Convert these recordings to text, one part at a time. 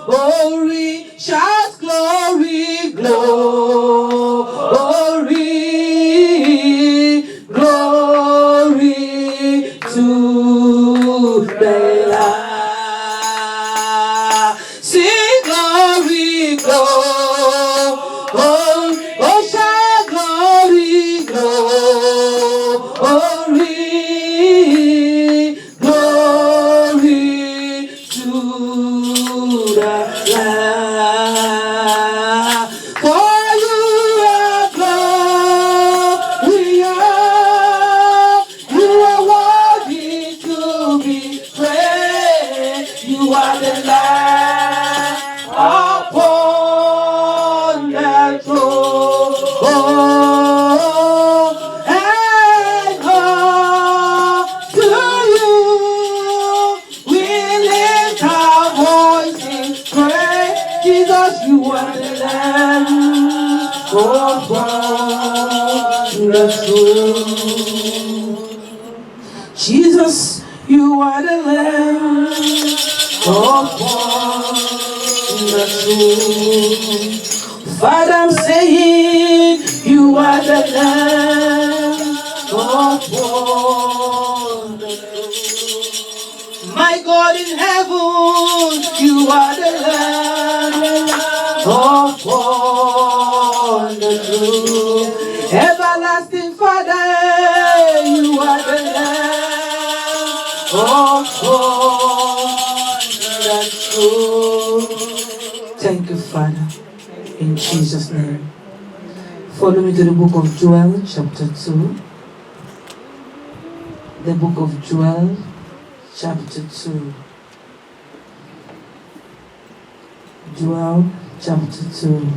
glory, shout glory, glory, glory to the Lamb. Sing glory, glory, oh shout glory, glory, glory to the Lamb. For you are glorious, you are worthy to be praised. You are the Lamb upon the throne. And to you we lift our voice in praise. Jesus, you are the Lamb upon the throne. Jesus, you are the Lamb upon the throne. Father, I'm saying you are the Lamb upon the throne. My God in heaven, you are the Lamb upon the throne. Everlasting Father, you are the Lamb upon the throne. Thank you, Father, in Jesus' name. Follow me to the book of Joel, chapter 2. The book of Joel, chapter 2. Joel, chapter 2.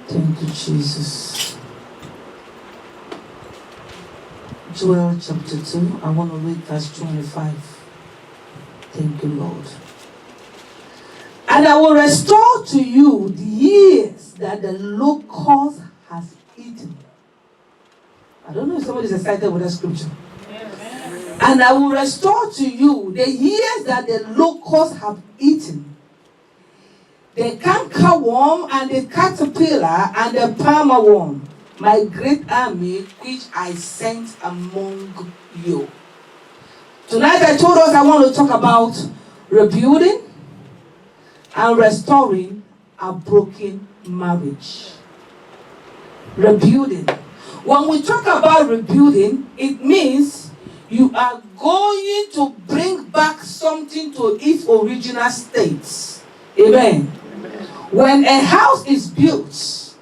Thank you, Jesus. Joel, chapter 2. I want to read verse 25. Thank you, Lord. And I will restore to you the years that the locust has eaten. I don't know if somebody is excited with that scripture. And I will restore to you the years that the locusts have eaten, the cankerworm and the caterpillar and the palmer worm, my great army which I sent among you. Tonight I told us I want to talk about rebuilding and restoring a broken marriage. Rebuilding. When we talk about rebuilding, it means you are going to bring back something to its original state. Amen. When a house is built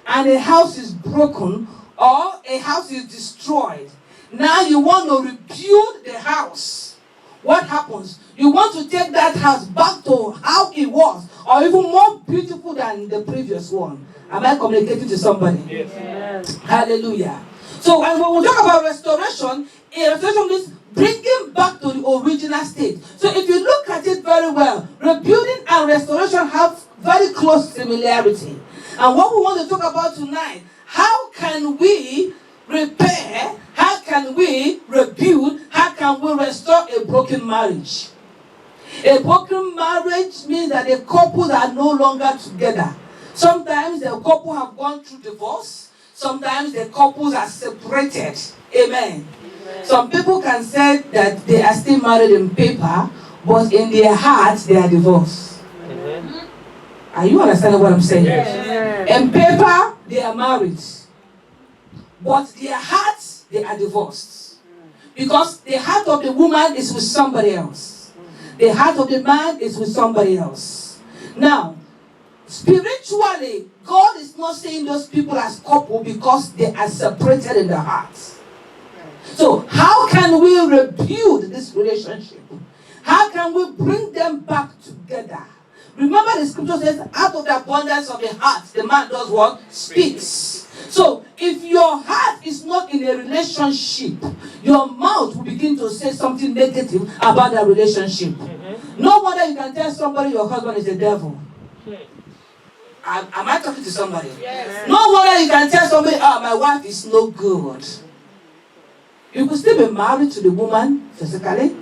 and a house is broken or a house is destroyed, now you want to rebuild the house. What happens? You want to take that house back to how it was, or even more beautiful than the previous one. Am I communicating to somebody? Yes. Hallelujah. So, and when we talk about restoration, restoration means bringing back to the original state. So if you look at it very well, rebuilding and restoration have very close similarity. And what we want to talk about tonight, how can we repair, how can we rebuild, how can we restore a broken marriage? A broken marriage means that the couples are no longer together. Sometimes the couple have gone through divorce. Sometimes the couples are separated. Amen. Some people can say that they are still married in paper, but in their hearts they are divorced. Amen. Are you understanding what I'm saying? Yes. In paper they are married, but their hearts they are divorced. Because the heart of the woman is with somebody else. The heart of the man is with somebody else. Now, spiritually, God is not saying those people as couple because they are separated in their hearts. So, how can we rebuild this relationship? How can we bring them back together? Remember the scripture says, out of the abundance of the heart, the man does what? Speaks. So, if your heart is not in a relationship, your mouth will begin to say something negative about that relationship. No wonder you can tell somebody your husband is a devil. Am I talking to somebody? Yes. No wonder you can tell somebody, my wife is no good. You could still be married to the woman physically,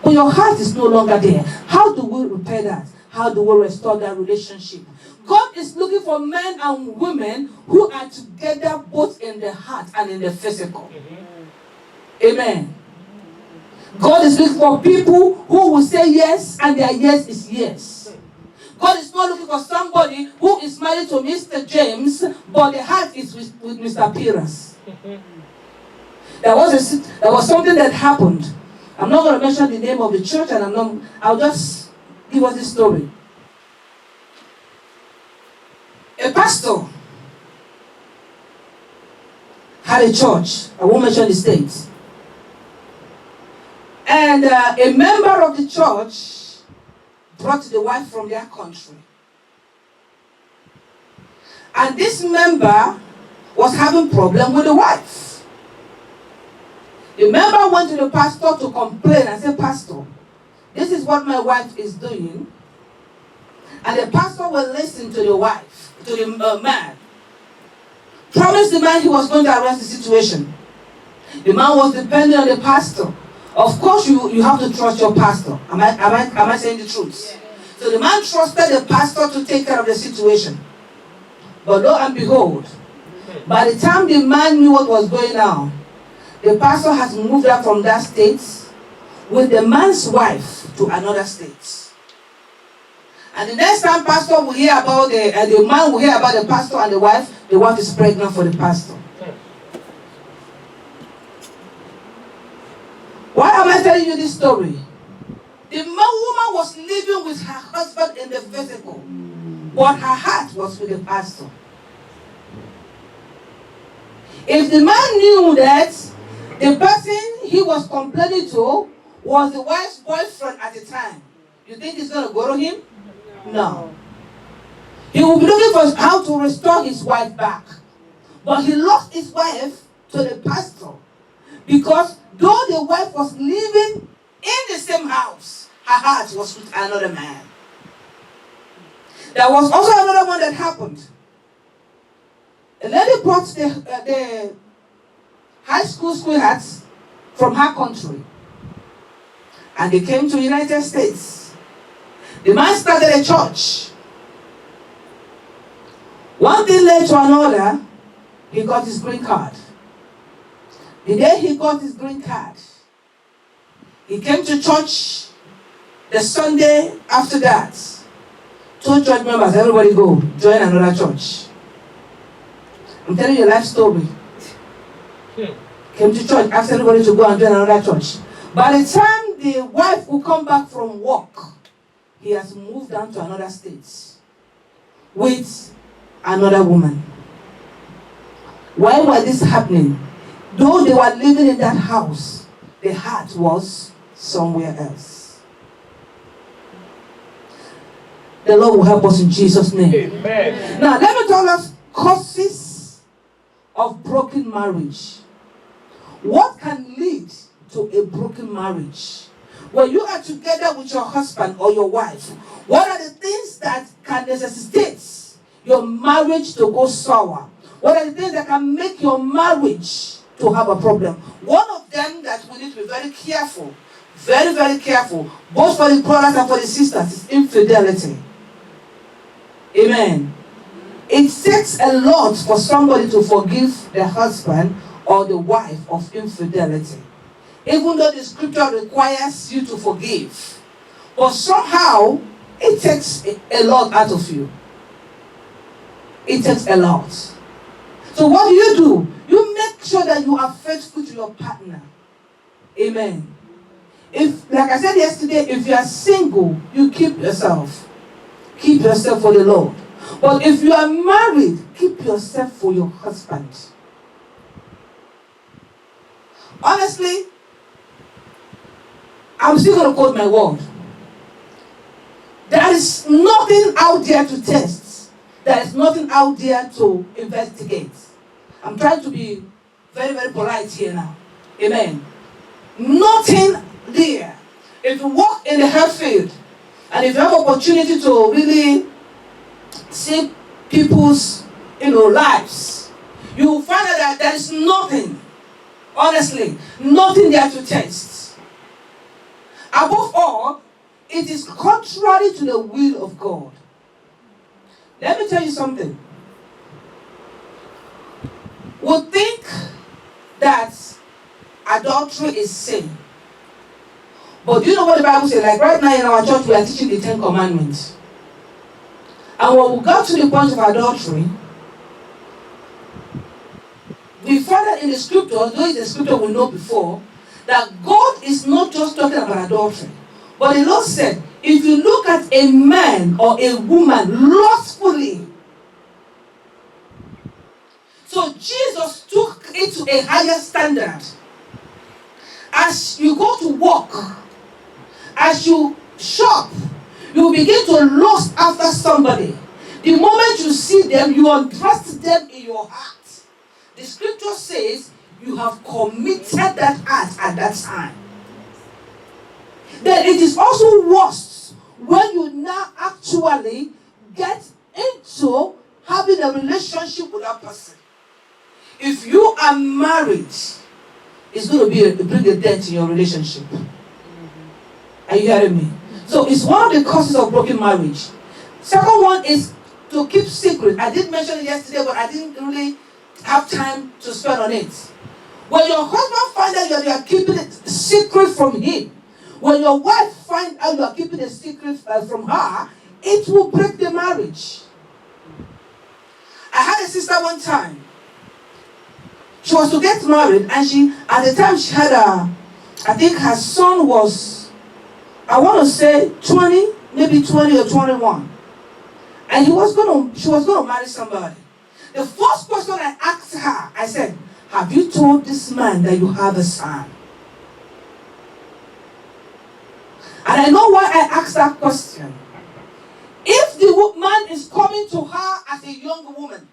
but your heart is no longer there. How do we repair that? How do we restore that relationship? God is looking for men and women who are together both in the heart and in the physical. Amen. God is looking for people who will say yes and their yes is yes. God is not looking for somebody who is married to Mr. James, but the heart is with Mr. Piras. There was something that happened. I'm not going to mention the name of the church, and I'll just give us this story. A pastor had a church. I won't mention the state. And a member of the church brought the wife from their country. And this member was having problem with the wife. The member went to the pastor to complain and said, Pastor, this is what my wife is doing. And the pastor will listen to the wife, to the man. Promised the man he was going to arrest the situation. The man was depending on the pastor. Of course, you have to trust your pastor. Am I saying the truth? Yeah. So the man trusted the pastor to take care of the situation. But lo and behold, by the time the man knew what was going on, the pastor has moved out from that state with the man's wife to another state. And the next time pastor will hear about the man will hear about the pastor and the wife is pregnant for the pastor. Why am I telling you this story? The woman was living with her husband in the physical, but her heart was with the pastor. If the man knew that the person he was complaining to was the wife's boyfriend at the time, you think he's going to go to him? No. He will be looking for how to restore his wife back. But he lost his wife to the pastor because though the wife was living in the same house, her heart was with another man. There was also another one that happened. A lady brought the high school sweethearts from her country. And they came to the United States. The man started a church. One thing led to another, he got his green card. The day he got his green card, he came to church the Sunday after that. Told church members, everybody go, join another church. I'm telling you a life story. Came to church, asked everybody to go and join another church. By the time the wife will come back from work, he has moved down to another state with another woman. Why was this happening? Though they were living in that house, the heart was somewhere else. The Lord will help us in Jesus' name. Amen. Now, let me tell us causes of broken marriage. What can lead to a broken marriage? When you are together with your husband or your wife, what are the things that can necessitate your marriage to go sour? What are the things that can make your marriage to have a problem? One of them that we need to be very careful, very, very careful, both for the brothers and for the sisters, is infidelity. Amen. It takes a lot for somebody to forgive the husband or the wife of infidelity. Even though the scripture requires you to forgive. But somehow, it takes a lot out of you. It takes a lot. So what do? You make sure that you are faithful to your partner. Amen. If, like I said yesterday, if you are single, you keep yourself. Keep yourself for the Lord. But if you are married, keep yourself for your husband. Honestly, I'm still going to quote my word. There is nothing out there to test. There is nothing out there to investigate. I'm trying to be very, very polite here now. Amen. Nothing there. If you walk in the health field, and if you have opportunity to really see people's, lives, you will find out that there is nothing, honestly, nothing there to test. Above all, it is contrary to the will of God. Let me tell you something. We think that adultery is sin. But do you know what the Bible says? Like right now in our church, we are teaching the 10 Commandments. And when we got to the point of adultery, we found that in the scripture, though it's a scripture we know before, that God is not just talking about adultery. But the Lord said, if you look at a man or a woman lustfully, so Jesus took it to a higher standard. As you go to work, as you shop, you begin to lust after somebody. The moment you see them, you untrust them in your heart. The scripture says you have committed that act at that time. Then it is also worse when you now actually get into having a relationship with that person. If you are married, it's going to bring a dent in your relationship. Are you hearing me? So it's one of the causes of broken marriage. Second one is to keep secret. I did mention it yesterday, but I didn't really have time to spend on it. When your husband finds out you are keeping a secret from him, when your wife finds out you are keeping a secret from her, it will break the marriage. I had a sister one time. She was to get married, and at the time she had I think her son was, I want to say 20, maybe 20 or 21. And she was going to marry somebody. The first question I asked her, I said, have you told this man that you have a son? And I know why I asked that question. If the man is coming to her as a young woman,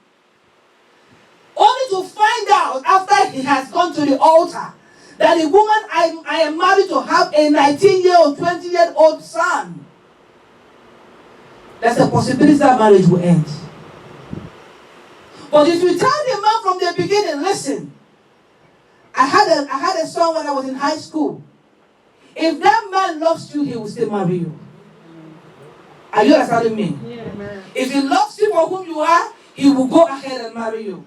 only to find out after he has gone to the altar that the woman I am married to have a 19-year-old, 20-year-old son, there's a possibility that marriage will end. But if you tell the man from the beginning, listen, I had a son when I was in high school. If that man loves you, he will still marry you. Are you understanding me? Yeah. If he loves you for whom you are, he will go ahead and marry you.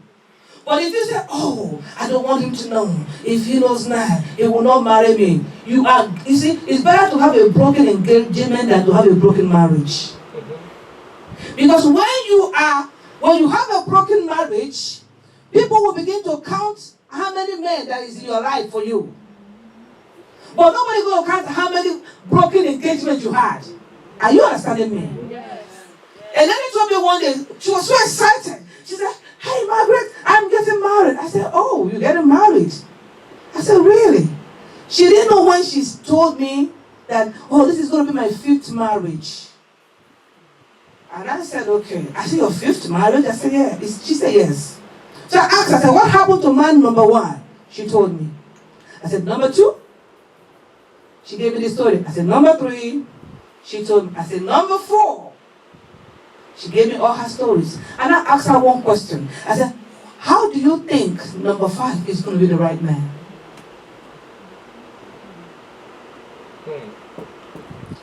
But if you say, oh, I don't want him to know. If he knows now, he will not marry me. You see, it's better to have a broken engagement than to have a broken marriage. Because when you have a broken marriage, people will begin to count how many men that is in your life for you. But nobody will count how many broken engagements you had. Are you understanding me? Yes. And then he told me one day, she was so excited. She said, hey, Margaret, I'm getting married. I said, oh, you're getting married? I said, really? She didn't know when she told me that, oh, this is going to be my 5th marriage. And I said, okay. I said, your 5th marriage? I said, yeah. She said, yes. So I asked her, I said, what happened to man number 1? She told me. I said, number 2? She gave me the story. I said, number 3? She told me. I said, number 4? She gave me all her stories. And I asked her one question. I said, how do you think number 5 is going to be the right man?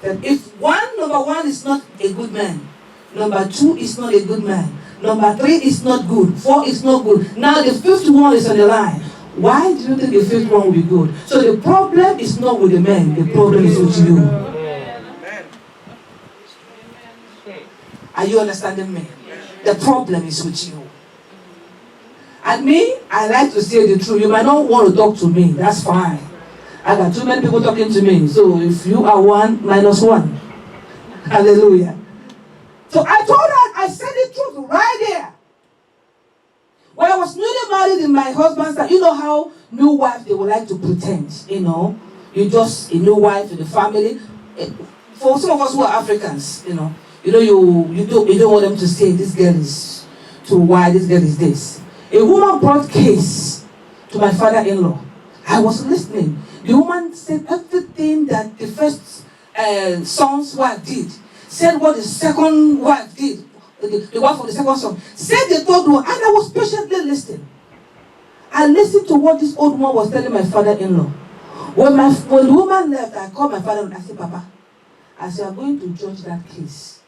That if number 1 is not a good man, number 2 is not a good man, number 3 is not good, 4 is not good, now the 5th one is on the line. Why do you think the 5th one will be good? So the problem is not with the man, the problem is with you. Are you understanding me? The problem is with you. And me, I like to say the truth. You might not want to talk to me. That's fine. I got too many people talking to me. So if you are 1 minus 1. Hallelujah. So I told her, I said the truth right there. When I was newly married in my husband's time, you know how new wives, they would like to pretend, You just a new wife in the family. For some of us who are Africans, you don't want them to say this girl is too wide, this girl is this. A woman brought case to my father-in-law. I was listening. The woman said everything that the first son's wife did. Said what the second wife did. The wife of the second son. Said the third one. And I was patiently listening. I listened to what this old woman was telling my father-in-law. When the woman left, I called my father and I said, Papa, as you are going to judge that case,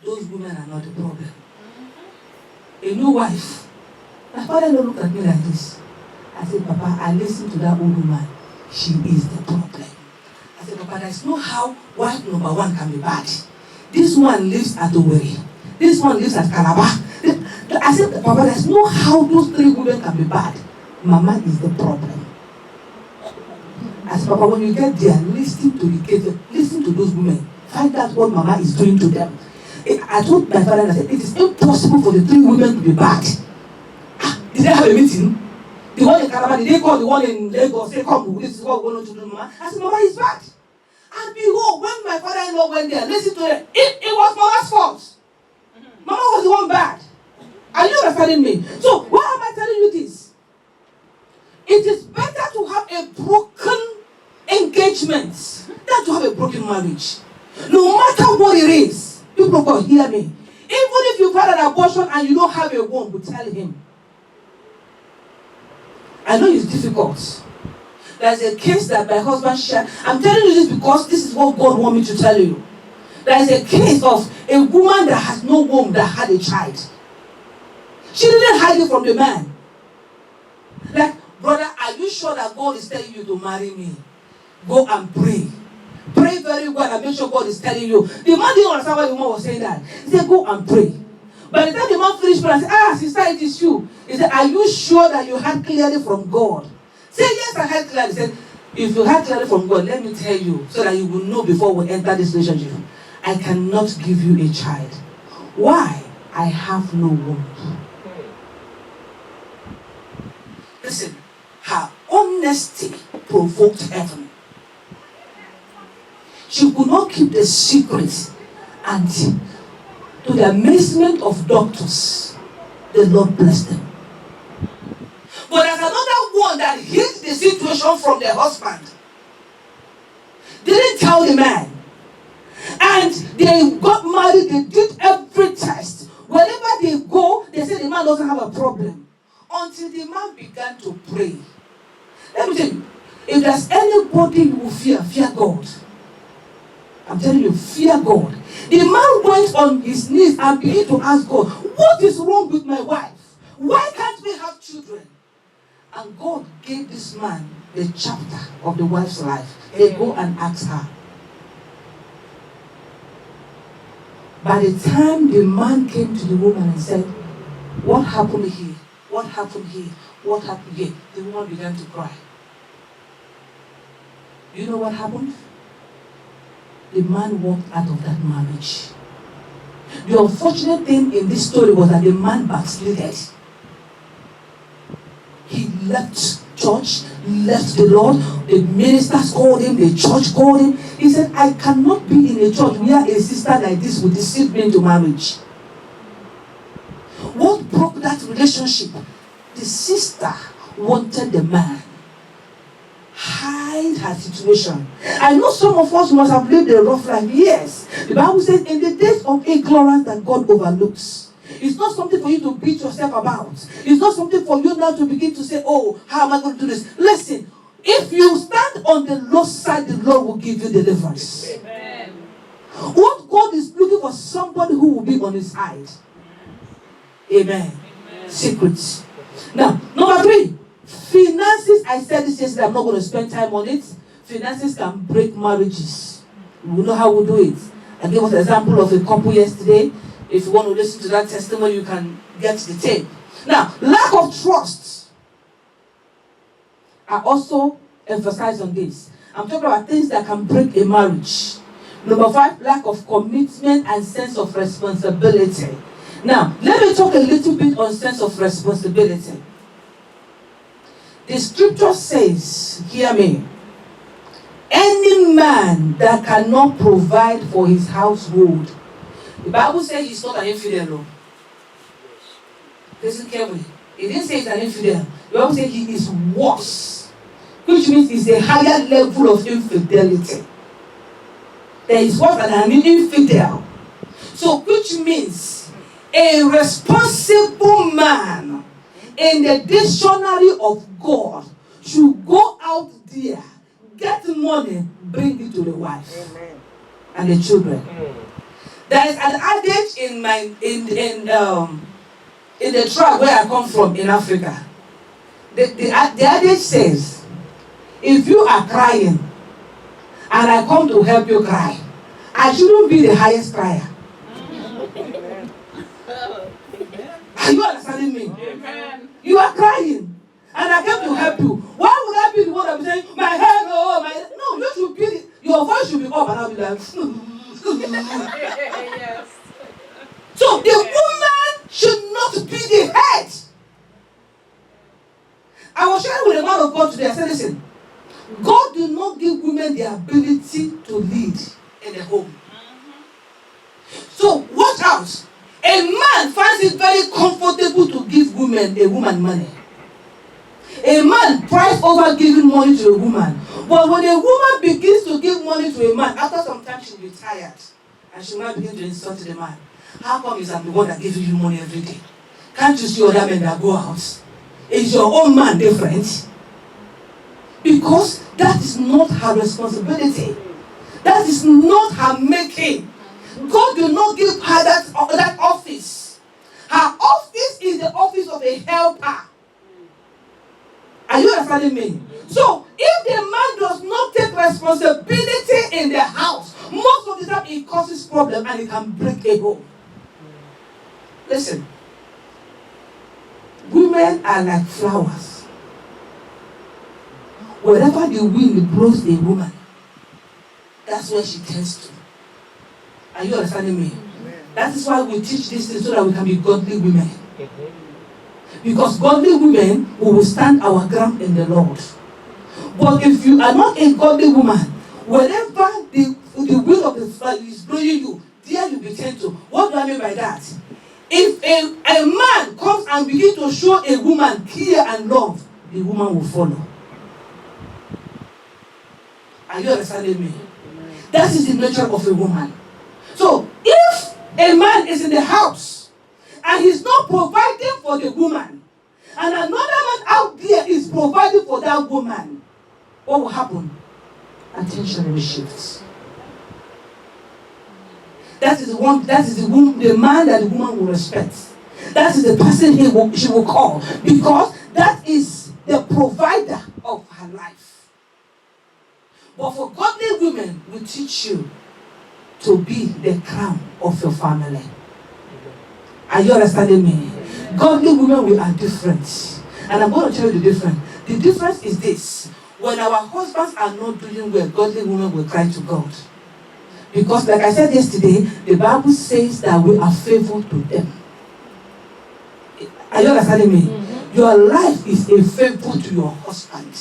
those women are not the problem. A new wife. My father don't look at me like this. I said, Papa, I listened to that old woman. She is the problem. I said, Papa, there's no how wife number one can be bad. This one lives at Owerri. This one lives at Calabar. I said, Papa, there's no how those three women can be bad. Mama is the problem. I said, Papa, when you get there, listen to the case, listen to those women. Find out what Mama is doing to them. I told my father, I said, it is impossible for the three women to be bad. Did they have a meeting? The one in Calabar, did they call the one in Lagos? Say, come, this is what we're going to do, Mama. I said, Mama is bad. And behold, when my father-in-law went there, listen to it. It was Mama's fault. Mama was the one bad. Are you understanding me? So, why am I telling you this? It is better to have a broken engagement than to have a broken marriage. No matter what it is, people can hear me. Even if you've had an abortion and you don't have a womb, but tell him. I know it's difficult. There's a case that my husband shared. I'm telling you this because this is what God wants me to tell you. There is a case of a woman that has no womb that had a child. She didn't hide it from the man. Like, brother, are you sure that God is telling you to marry me? Go and pray. Pray very well and make sure God is telling you. The man didn't understand why the woman was saying that. He said, go and pray. By the time the man finished praying, I said, sister, it is you. He said, are you sure that you heard clearly from God? Say, yes, I heard clearly. He said, if you heard clearly from God, let me tell you, so that you will know before we enter this relationship. I cannot give you a child. Why? I have no womb. Listen, her honesty provoked heaven. She could not keep the secret, and to the amazement of doctors, the Lord blessed them. But there's another one that hid the situation from the husband. Didn't tell the man. And they got married, they did every test. Wherever they go, they say the man doesn't have a problem. Until the man began to pray. Let me tell you, if there's anybody you will fear, fear God. I'm telling you, fear God. The man went on his knees and began to ask God, what is wrong with my wife? Why can't we have children? And God gave this man the chapter of the wife's life. They go and ask her. By the time the man came to the woman and said, what happened here? What happened here? What happened here? The woman began to cry. You know what happened? The man walked out of that marriage. The unfortunate thing in this story was that the man backslided. He left church, left the Lord. The ministers called him, the church called him. He said, I cannot be in a church where a sister like this would deceive me into marriage. What broke that relationship? The sister wanted the man. Hide her situation. I know some of us must have lived a rough life. Yes. The Bible says in the days of ignorance that God overlooks. It's not something for you to beat yourself about. It's not something for you now to begin to say, oh, how am I going to do this? Listen, if you stand on the Lord's side, the Lord will give you deliverance. Amen. What God is looking for, somebody who will be on his side. Amen. Amen. Secrets. Now, number 3. Finances. I said this yesterday, I'm not going to spend time on it. Finances can break marriages. We know how we do it. I gave us an example of a couple yesterday. If you want to listen to that testimony, you can get the tape. Now, lack of trust. I also emphasize on this. I'm talking about things that can break a marriage. Number 5, lack of commitment and sense of responsibility. Now, let me talk a little bit on sense of responsibility. The scripture says, hear me, any man that cannot provide for his household, the Bible says he's not an infidel. Listen carefully. It didn't say he's an infidel. The Bible says he is worse, which means it's a higher level of infidelity. There is worse than an infidel. So, which means a responsible man in the dictionary of God should go out there, get money, bring it to the wife. Amen. and the children. There is an adage in the tribe where I come from in Africa. The adage says, if you are crying and I come to help you cry, I shouldn't be the highest crier. Are you understanding me? Amen. You are crying and I came to help you. Why would I be the one that be saying, my head, oh, my head? No, you should be, your voice should be up and I'll be like, yes. So the woman should not be the head. I was sharing with a man of God today. I said, listen, God did not give women the ability to lead in the home. So watch out. A man finds it very comfortable to give a woman money. A man prides over giving money to a woman. But when a woman begins to give money to a man, after some time she'll be tired. And she might begin to insult the man. How come I'm the one that gives you money every day? Can't you see other men that go out? Is your own man different? Because that is not her responsibility. That is not her making. God will not give her that office. Her office is the office of a helper. Are you understanding me? So, if the man does not take responsibility in the house, most of the time it causes problem and it can break a home. Listen, women are like flowers. Wherever the wind blows a woman, that's where she tends to. Are you understanding me? That is why we teach this thing so that we can be godly women. Because godly women will stand our ground in the Lord. But if you are not a godly woman, wherever the wind of the fire is blowing you, there you be turned to. What do I mean by that? If a man comes and begins to show a woman care and love, the woman will follow. Are you understanding me? That is the nature of a woman. So, if a man is in the house and he's not providing for the woman, and another man out there is providing for that woman, what will happen? Attention will shift. That is the man that the woman will respect. That is the person she will call, because that is the provider of her life. But for godly women, we teach you to be the crown of your family. Are you understanding me? Godly women, we are different. And I'm going to tell you the difference. The difference is this. When our husbands are not doing well, godly women will cry to God. Because like I said yesterday, the Bible says that we are faithful to them. Are you understanding me? Mm-hmm. Your life is a favor to your husband.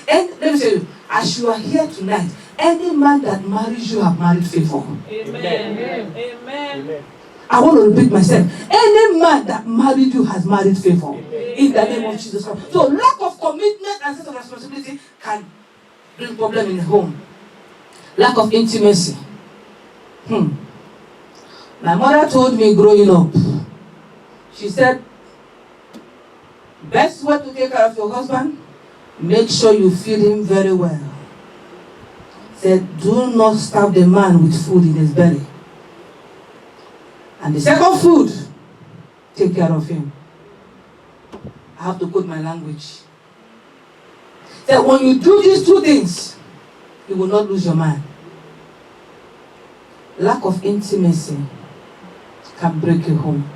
And let me tell you, as you are here tonight, any man that marries you have married favor. Amen. Amen. Amen. I want to repeat myself. Any man that married you has married favor. Amen. In the name of Jesus Christ. So lack of commitment and sense of responsibility can bring problem in the home. Lack of intimacy. My mother told me growing up, she said, best way to take care of your husband, make sure you feed him very well. Said, do not starve the man with food in his belly. And the second food, take care of him. I have to quote my language. That when you do these two things, you will not lose your man. Lack of intimacy can break your home.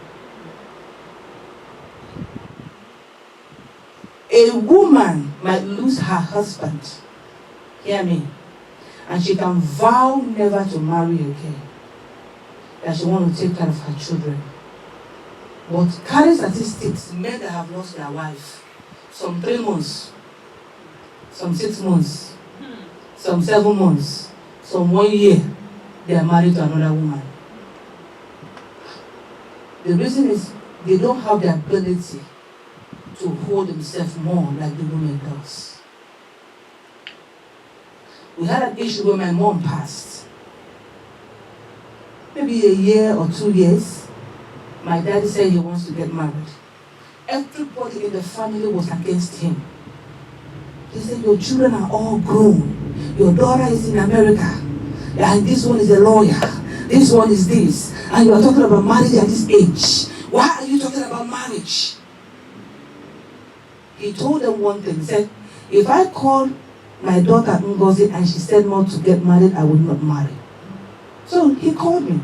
A woman might lose her husband. Hear me. And she can vow never to marry again. That she wants to take care of her children. But carry statistics, men that have lost their wife. Some 3 months. Some 6 months. Some 7 months. Some 1 year. They are married to another woman. The reason is they don't have the ability to hold themselves more like the woman does. We had an issue when my mom passed. Maybe a year or 2 years, my daddy said he wants to get married. Everybody in the family was against him. They said, your children are all grown. Your daughter is in America. and this one is a lawyer, this one is this, and you are talking about marriage at this age. Why are you talking about marriage? He told them one thing. He said, if I call my daughter Ngozi and she said not to get married, I will not marry. So he called me.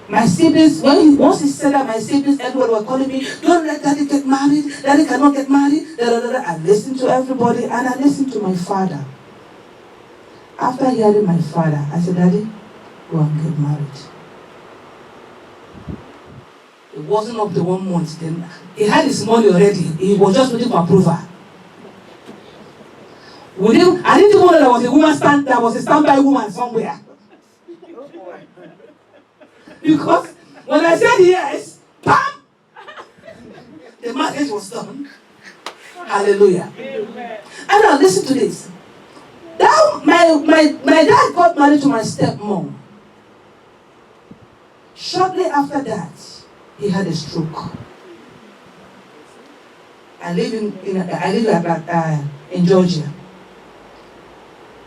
My siblings, once he said that, my siblings, everyone were calling me, don't let daddy get married, daddy cannot get married. I listened to everybody and I listened to my father. After hearing my father, I said, Daddy, go and get married. It wasn't up to 1 month. Then he had his money already. He was just waiting for approval. I didn't even know there was a woman there was a standby woman somewhere. Because when I said yes, bam! The marriage was done. Hallelujah. Amen. And now listen to this. Now my dad got married to my stepmom. Shortly after that, he had a stroke. I live in Georgia.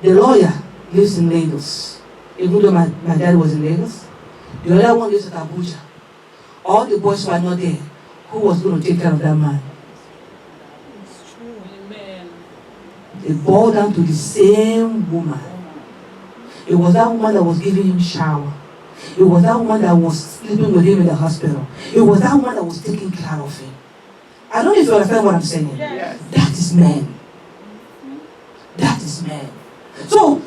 The lawyer lives in Lagos. Even though my dad was in Lagos, the other one lives at Abuja. All the boys were not there. Who was going to take care of that man? It's true. Amen. They boiled down to the same woman. It was that woman that was giving him shower. It was that woman that was sleeping with him in the hospital. It was that woman that was taking care of him. I don't know if you understand what I'm saying. Yes. That is man. That is man. So,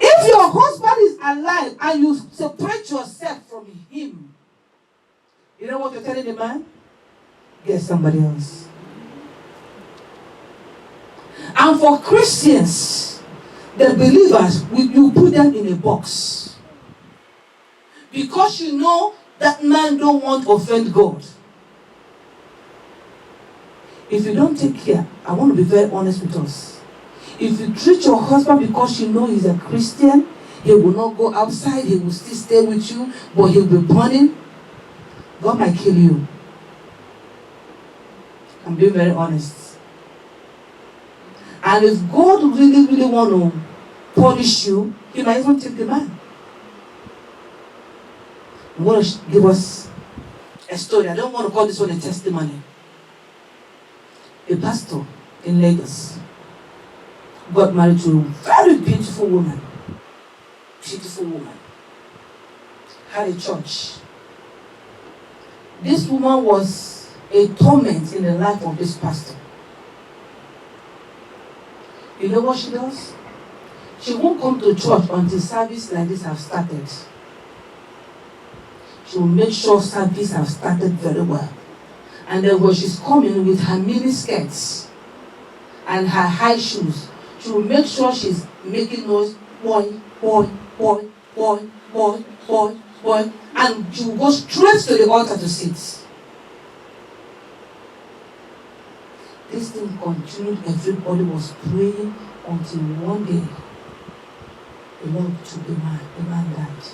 if your husband is alive and you separate yourself from him, you know what you're telling the man? Get somebody else. And for Christians, the believers, you put them in a box. Because you know that man don't want to offend God. If you don't take care, I want to be very honest with us. If you treat your husband because you know he's a Christian, he will not go outside, he will still stay with you, but he'll be burning, God might kill you. I'm being very honest. And if God really, really want to punish you, he might even take the man. I'm going to give us a story. I don't want to call this one a testimony. A pastor in Lagos got married to a very beautiful woman. Beautiful woman. Had a church. This woman was a torment in the life of this pastor. You know what she does? She won't come to church until service like this have started. She will make sure service have started very well. And then when she's coming with her mini skirts and her high shoes, she will make sure she's making noise, boy, boy, boy, boy, boy, boy, boy, and she will go straight to the altar to sit. This thing continued. Everybody was praying until one day the Lord took the man. The man died.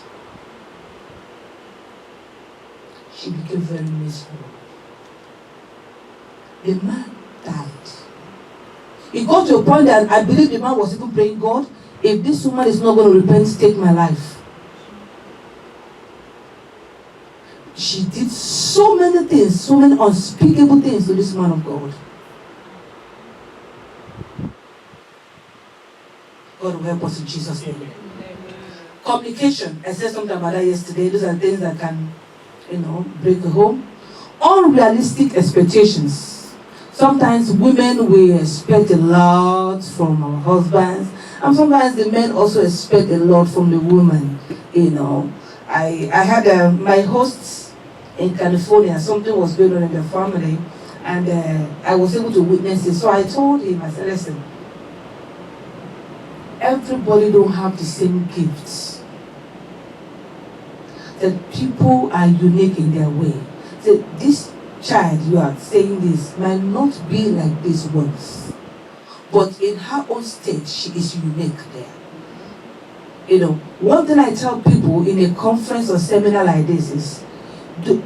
She became very miserable. The man died. It got to a point that I believe the man was even praying, God, if this woman is not going to repent, take my life. She did so many things, so many unspeakable things to this man of God. God will help us in Jesus' name. Communication. I said something about that yesterday. Those are things that can, break the home. Unrealistic expectations. Sometimes women will expect a lot from our husbands, and sometimes the men also expect a lot from the woman. I had my hosts in California. Something was going on in the family, and I was able to witness it. So I told him, I said, listen, everybody don't have the same gifts. That people are unique in their way. So this child, you are saying this, might not be like this once, but in her own state, she is unique there. One thing I tell people in a conference or seminar like this is,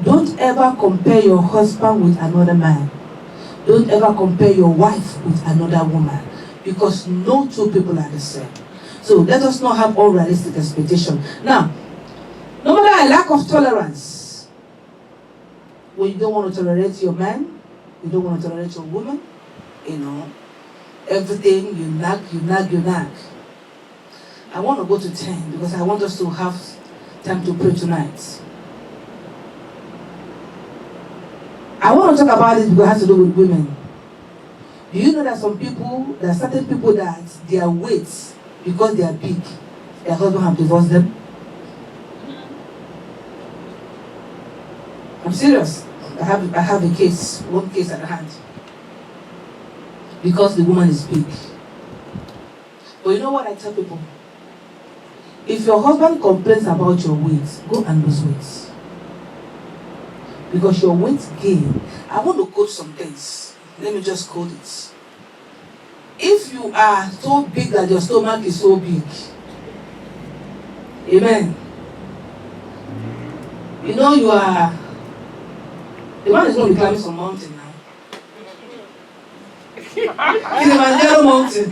don't ever compare your husband with another man. Don't ever compare your wife with another woman, because no two people are the same. So let us not have unrealistic expectation. Now, no matter a lack of tolerance, when you don't want to tolerate your man, you don't want to tolerate your woman, everything you nag. I want to go to 10 because I want us to have time to pray tonight. I want to talk about it because it has to do with women. Do you know that there are certain people that their weight, because they are big, their husband have divorced them? I'm serious. I have one case at hand. Because the woman is big. But you know what I tell people? If your husband complains about your weight, go and lose weight. Because your weight gain. I want to quote some things. Let me just quote it. If you are so big that your stomach is so big, amen. You are. The man is going to be climbing some mountain now. Kilimanjaro mountain.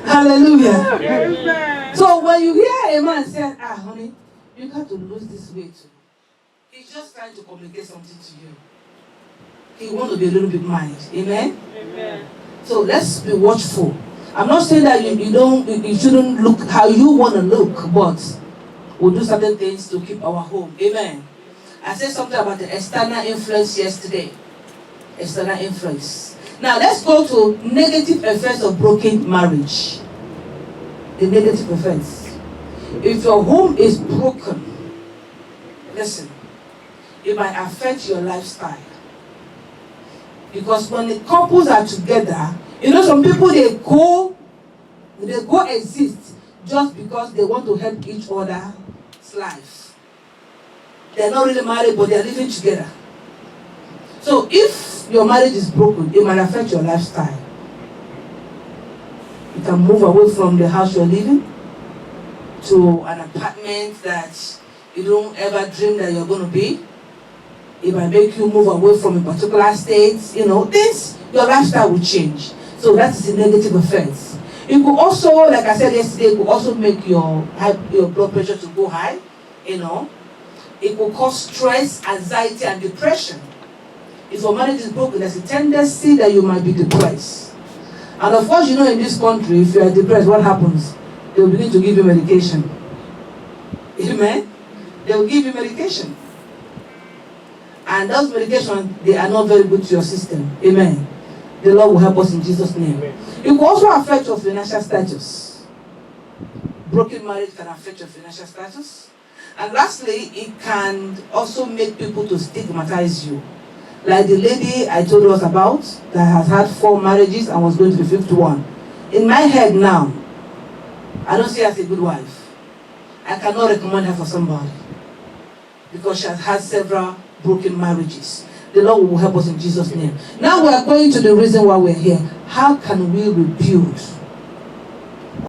Hallelujah. Amen. So when you hear a man say, honey, you got to lose this weight too. He's just trying to communicate something to you. He wants to be a little bit mind. Amen? Amen. So let's be watchful. I'm not saying that you shouldn't look how you want to look, but we'll do certain things to keep our home. Amen. I said something about the external influence yesterday. External influence. Now let's go to negative effects of broken marriage. The negative effects. If your home is broken, listen, it might affect your lifestyle. Because when the couples are together, some people they go exist just because they want to help each other's life. They're not really married, but they're living together. So if your marriage is broken, it might affect your lifestyle. You can move away from the house you're living to an apartment that you don't ever dream that you're going to be. It might make you move away from a particular state. Your lifestyle will change. So that is the negative effects. It could also, like I said yesterday, it could also make your blood pressure to go high. It could cause stress, anxiety, and depression. If your marriage is broken, there's a tendency that you might be depressed. And of course, in this country, if you are depressed, what happens? They will begin to give you medication. Amen? They will give you medication. And those medications, they are not very good to your system. Amen. The Lord will help us in Jesus' name. Amen. It will also affect your financial status. Broken marriage can affect your financial status. And lastly, it can also make people to stigmatize you. Like the lady I told us about that has had 4 marriages and was going to the 5th one. In my head now, I don't see her as a good wife. I cannot recommend her for somebody. Because she has had several broken marriages. The Lord will help us in Jesus' name. Now we are going to the reason why we're here. How can we rebuild